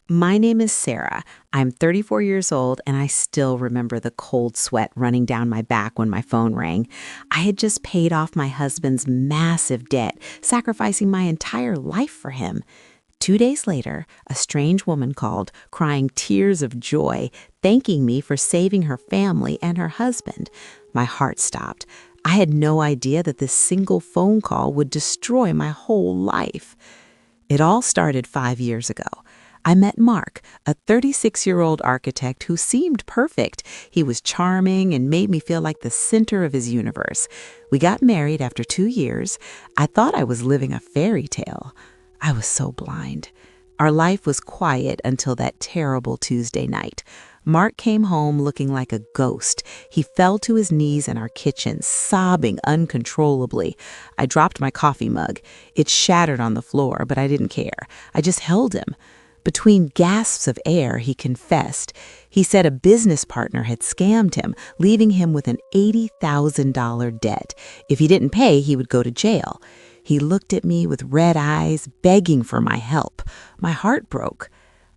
My name is Sarah. I'm 34 years old, and I still remember the cold sweat running down my back when my phone rang. I had just paid off my husband's massive debt, sacrificing my entire life for him. 2 days later, a strange woman called, crying tears of joy, thanking me for saving her family and her husband. My heart stopped. I had no idea that this single phone call would destroy my whole life. It all started 5 years ago. I met Mark, a 36-year-old architect who seemed perfect. He was charming and made me feel like the center of his universe. We got married after 2 years. I thought I was living a fairy tale. I was so blind. Our life was quiet until that terrible Tuesday night. Mark came home looking like a ghost. He fell to his knees in our kitchen, sobbing uncontrollably. I dropped my coffee mug. It shattered on the floor, but I didn't care. I just held him. Between gasps of air, he confessed. He said a business partner had scammed him, leaving him with an $80,000 debt. If he didn't pay, he would go to jail. He looked at me with red eyes, begging for my help. My heart broke.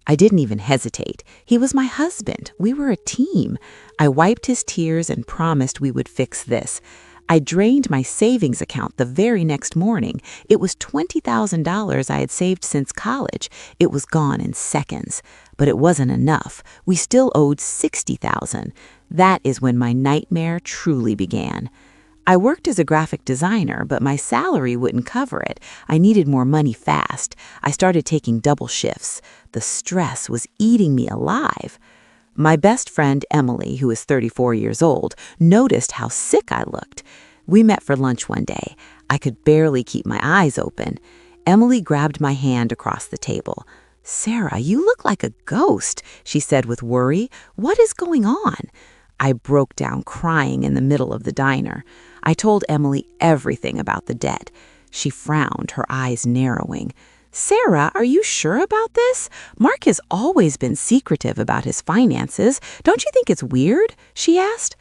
I didn't even hesitate. He was my husband. We were a team. I wiped his tears and promised we would fix this. I drained my savings account the very next morning. It was $20,000 I had saved since college. It was gone in seconds. But it wasn't enough. We still owed $60,000. That is when my nightmare truly began. I worked as a graphic designer, but my salary wouldn't cover it. I needed more money fast. I started taking double shifts. The stress was eating me alive. My best friend, Emily, who is 34 years old, noticed how sick I looked. We met for lunch one day. I could barely keep my eyes open. Emily grabbed my hand across the table. "Sarah, you look like a ghost," she said with worry. "What is going on?" I broke down crying in the middle of the diner. I told Emily everything about the debt. She frowned, her eyes narrowing. "Sarah, are you sure about this? Mark has always been secretive about his finances. Don't you think it's weird?" she asked.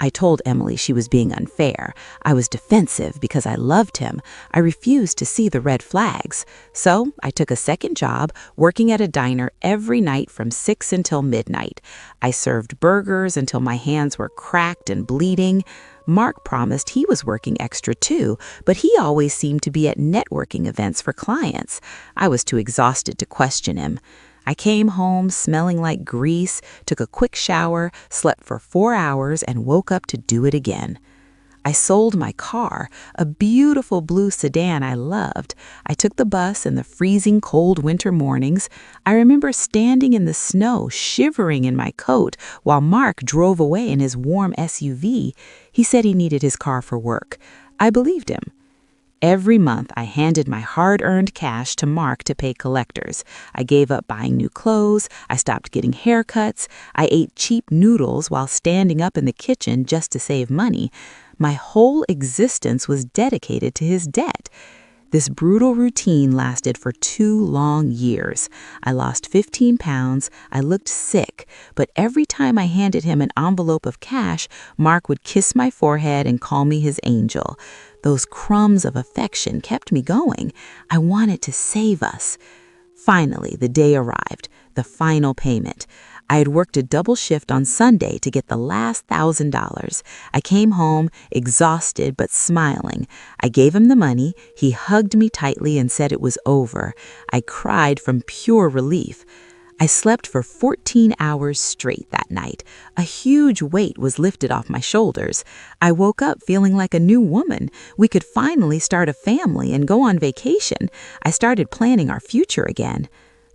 I told Emily she was being unfair. I was defensive because I loved him. I refused to see the red flags. So I took a second job, working at a diner every night from 6 until midnight. I served burgers until my hands were cracked and bleeding. Mark promised he was working extra too, but he always seemed to be at networking events for clients. I was too exhausted to question him. I came home smelling like grease, took a quick shower, slept for 4 hours, and woke up to do it again. I sold my car, a beautiful blue sedan I loved. I took the bus in the freezing cold winter mornings. I remember standing in the snow, shivering in my coat, while Mark drove away in his warm SUV. He said he needed his car for work. I believed him. Every month, I handed my hard-earned cash to Mark to pay collectors. I gave up buying new clothes. I stopped getting haircuts. I ate cheap noodles while standing up in the kitchen just to save money. My whole existence was dedicated to his debt. This brutal routine lasted for 2 long years. I lost 15 pounds. I looked sick, but every time I handed him an envelope of cash, Mark would kiss my forehead and call me his angel. Those crumbs of affection kept me going. I wanted to save us. Finally, the day arrived, the final payment. I had worked a double shift on Sunday to get the last $1,000. I came home, exhausted but smiling. I gave him the money. He hugged me tightly and said it was over. I cried from pure relief. I slept for 14 hours straight that night. A huge weight was lifted off my shoulders. I woke up feeling like a new woman. We could finally start a family and go on vacation. I started planning our future again.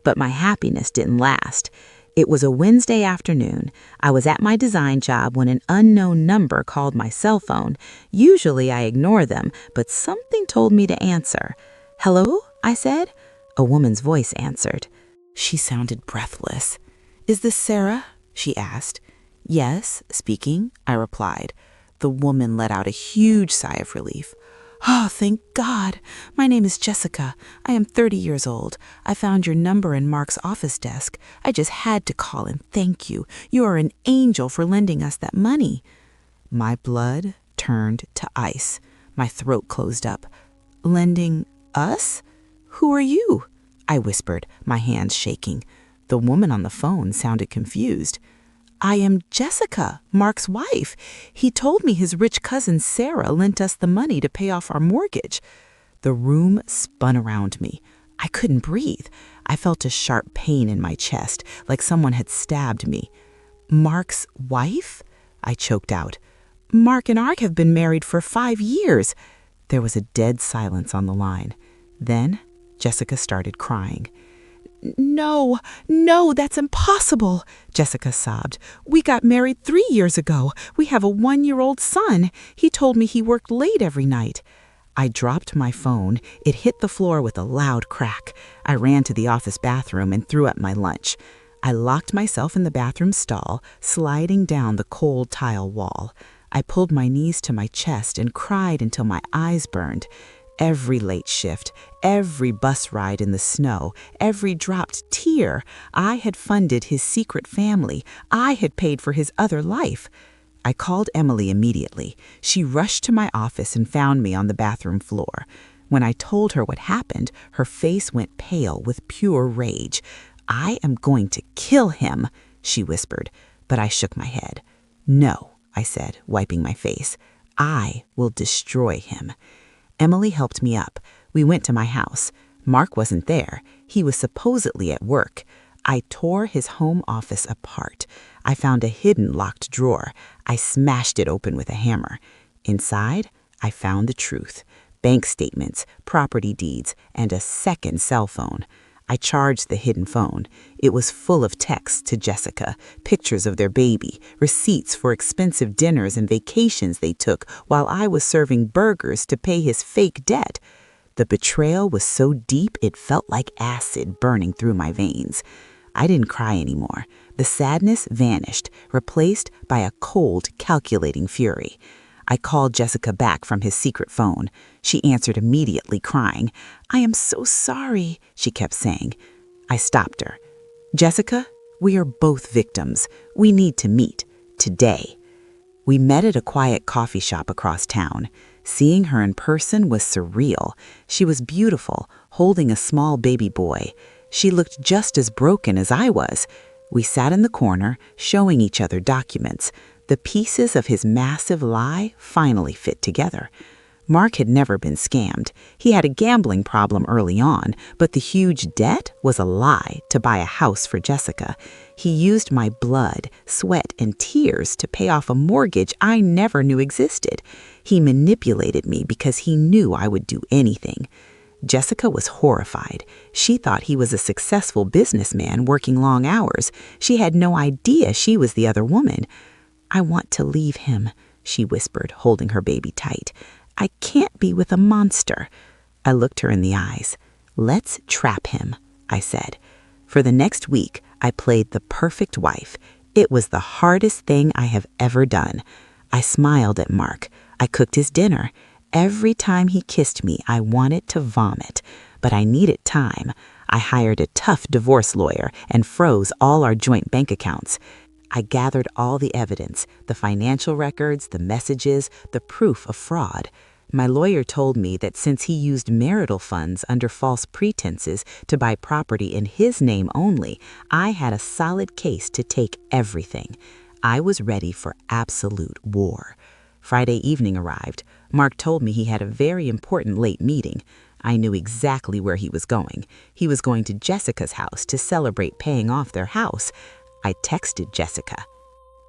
But my happiness didn't last. It was a Wednesday afternoon. I was at my design job when an unknown number called my cell phone. Usually I ignore them, but something told me to answer. "Hello?" I said. A woman's voice answered. She sounded breathless. "Is this Sarah?" she asked. "Yes, speaking," I replied. The woman let out a huge sigh of relief. "Oh, thank God. My name is Jessica. I am 30 years old. I found your number in Mark's office desk. I just had to call and thank you. You are an angel for lending us that money." My blood turned to ice. My throat closed up. "Lending us? Who are you?" I whispered, my hands shaking. The woman on the phone sounded confused. "I am Jessica, Mark's wife. He told me his rich cousin Sarah lent us the money to pay off our mortgage." The room spun around me. I couldn't breathe. I felt a sharp pain in my chest, like someone had stabbed me. "Mark's wife?" I choked out. "Mark and Ark have been married for 5 years." There was a dead silence on the line. Then Jessica started crying. "No, no, that's impossible," Jessica sobbed. "We got married 3 years ago. We have a 1-year-old son. He told me he worked late every night." I dropped my phone. It hit the floor with a loud crack. I ran to the office bathroom and threw up my lunch. I locked myself in the bathroom stall, sliding down the cold tile wall. I pulled my knees to my chest and cried until my eyes burned. Every late shift, every bus ride in the snow, every dropped tear, I had funded his secret family. I had paid for his other life. I called Emily immediately. She rushed to my office and found me on the bathroom floor. When I told her what happened, her face went pale with pure rage. "I am going to kill him," she whispered, but I shook my head. "No," I said, wiping my face. "I will destroy him." Emily helped me up. We went to my house. Mark wasn't there. He was supposedly at work. I tore his home office apart. I found a hidden locked drawer. I smashed it open with a hammer. Inside, I found the truth: bank statements, property deeds, and a second cell phone. I charged the hidden phone. It was full of texts to Jessica, pictures of their baby, receipts for expensive dinners and vacations they took while I was serving burgers to pay his fake debt. The betrayal was so deep it felt like acid burning through my veins. I didn't cry anymore. The sadness vanished, replaced by a cold, calculating fury. I called Jessica back from his secret phone. She answered immediately, crying. "I am so sorry," she kept saying. I stopped her. "Jessica, we are both victims. We need to meet. Today." We met at a quiet coffee shop across town. Seeing her in person was surreal. She was beautiful, holding a small baby boy. She looked just as broken as I was. We sat in the corner, showing each other documents. The pieces of his massive lie finally fit together. Mark had never been scammed. He had a gambling problem early on, but the huge debt was a lie to buy a house for Jessica. He used my blood, sweat, and tears to pay off a mortgage I never knew existed. He manipulated me because he knew I would do anything. Jessica was horrified. She thought he was a successful businessman working long hours. She had no idea she was the other woman. "I want to leave him," she whispered, holding her baby tight. "I can't be with a monster." I looked her in the eyes. "Let's trap him," I said. For the next week, I played the perfect wife. It was the hardest thing I have ever done. I smiled at Mark. I cooked his dinner. Every time he kissed me, I wanted to vomit. But I needed time. I hired a tough divorce lawyer and froze all our joint bank accounts. I gathered all the evidence, the financial records, the messages, the proof of fraud. My lawyer told me that since he used marital funds under false pretenses to buy property in his name only, I had a solid case to take everything. I was ready for absolute war. Friday evening arrived. Mark told me he had a very important late meeting. I knew exactly where he was going. He was going to Jessica's house to celebrate paying off their house. I texted Jessica.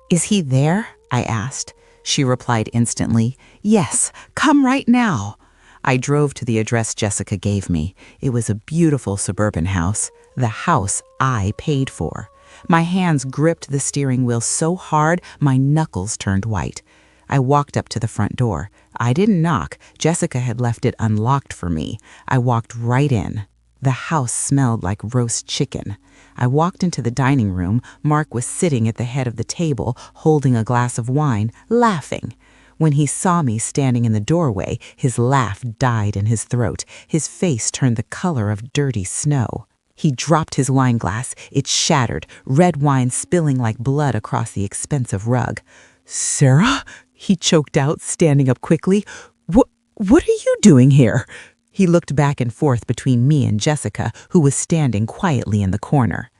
"Is he there?" I asked. She replied instantly, "Yes, come right now." I drove to the address Jessica gave me. It was a beautiful suburban house, the house I paid for. My hands gripped the steering wheel so hard my knuckles turned white. I walked up to the front door. I didn't knock. Jessica had left it unlocked for me. I walked right in. The house smelled like roast chicken. I walked into the dining room. Mark was sitting at the head of the table, holding a glass of wine, laughing. When he saw me standing in the doorway, his laugh died in his throat. His face turned the color of dirty snow. He dropped his wine glass. It shattered, red wine spilling like blood across the expensive rug. "Sarah?" he choked out, standing up quickly. What are you doing here?" He looked back and forth between me and Jessica, who was standing quietly in the corner.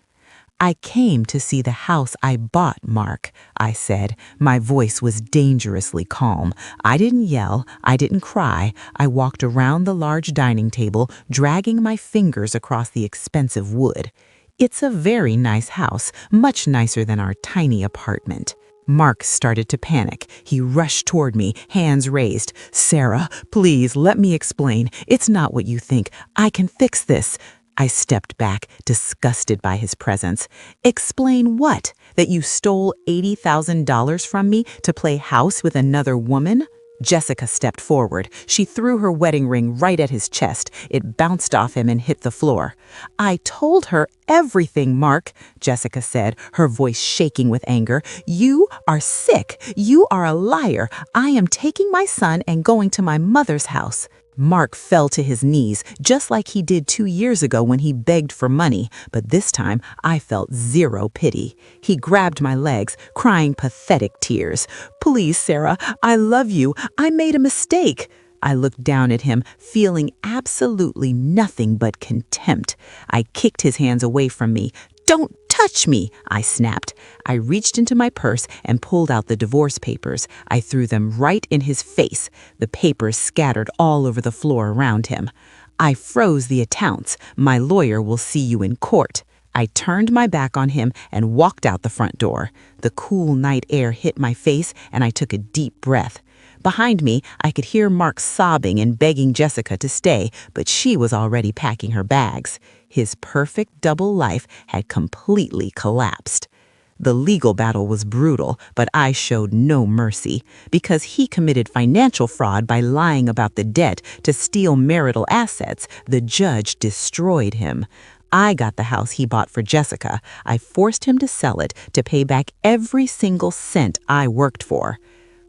I came to see the house I bought, Mark, I said. My voice was dangerously calm. I didn't yell, I didn't cry. I walked around the large dining table, dragging my fingers across the expensive wood. It's a very nice house, much nicer than our tiny apartment. Mark started to panic. He rushed toward me, hands raised. Sarah, please, let me explain. It's not what you think. I can fix this. I stepped back, disgusted by his presence. Explain what? That you stole $80,000 from me to play house with another woman? Jessica stepped forward. She threw her wedding ring right at his chest. It bounced off him and hit the floor. I told her everything, Mark, Jessica said, her voice shaking with anger. You are sick. You are a liar. I am taking my son and going to my mother's house. Mark fell to his knees, just like he did 2 years ago when he begged for money, but this time I felt zero pity. He grabbed my legs, crying pathetic tears. Please, Sarah, I love you. I made a mistake. I looked down at him, feeling absolutely nothing but contempt. I kicked his hands away from me. Don't touch me, I snapped. I reached into my purse and pulled out the divorce papers. I threw them right in his face. The papers scattered all over the floor around him. I froze the accounts. My lawyer will see you in court. I turned my back on him and walked out the front door. The cool night air hit my face and I took a deep breath. Behind me, I could hear Mark sobbing and begging Jessica to stay, but she was already packing her bags. His perfect double life had completely collapsed. The legal battle was brutal, but I showed no mercy. Because he committed financial fraud by lying about the debt to steal marital assets, the judge destroyed him. I got the house he bought for Jessica. I forced him to sell it to pay back every single cent I worked for.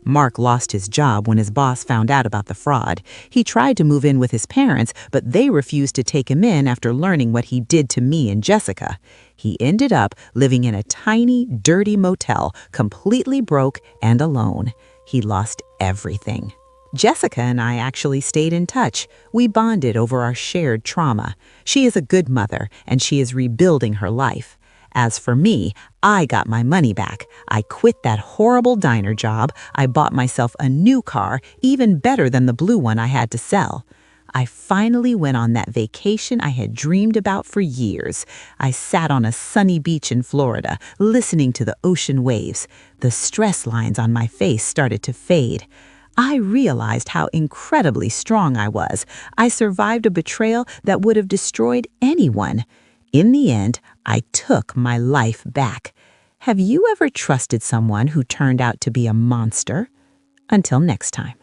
Mark lost his job when his boss found out about the fraud. He tried to move in with his parents, but they refused to take him in after learning what he did to me and Jessica. He ended up living in a tiny, dirty motel, completely broke and alone. He lost everything. Jessica and I actually stayed in touch. We bonded over our shared trauma. She is a good mother, and she is rebuilding her life. As for me, I got my money back. I quit that horrible diner job. I bought myself a new car, even better than the blue one I had to sell. I finally went on that vacation I had dreamed about for years. I sat on a sunny beach in Florida, listening to the ocean waves. The stress lines on my face started to fade. I realized how incredibly strong I was. I survived a betrayal that would have destroyed anyone. In the end, I took my life back. Have you ever trusted someone who turned out to be a monster? Until next time.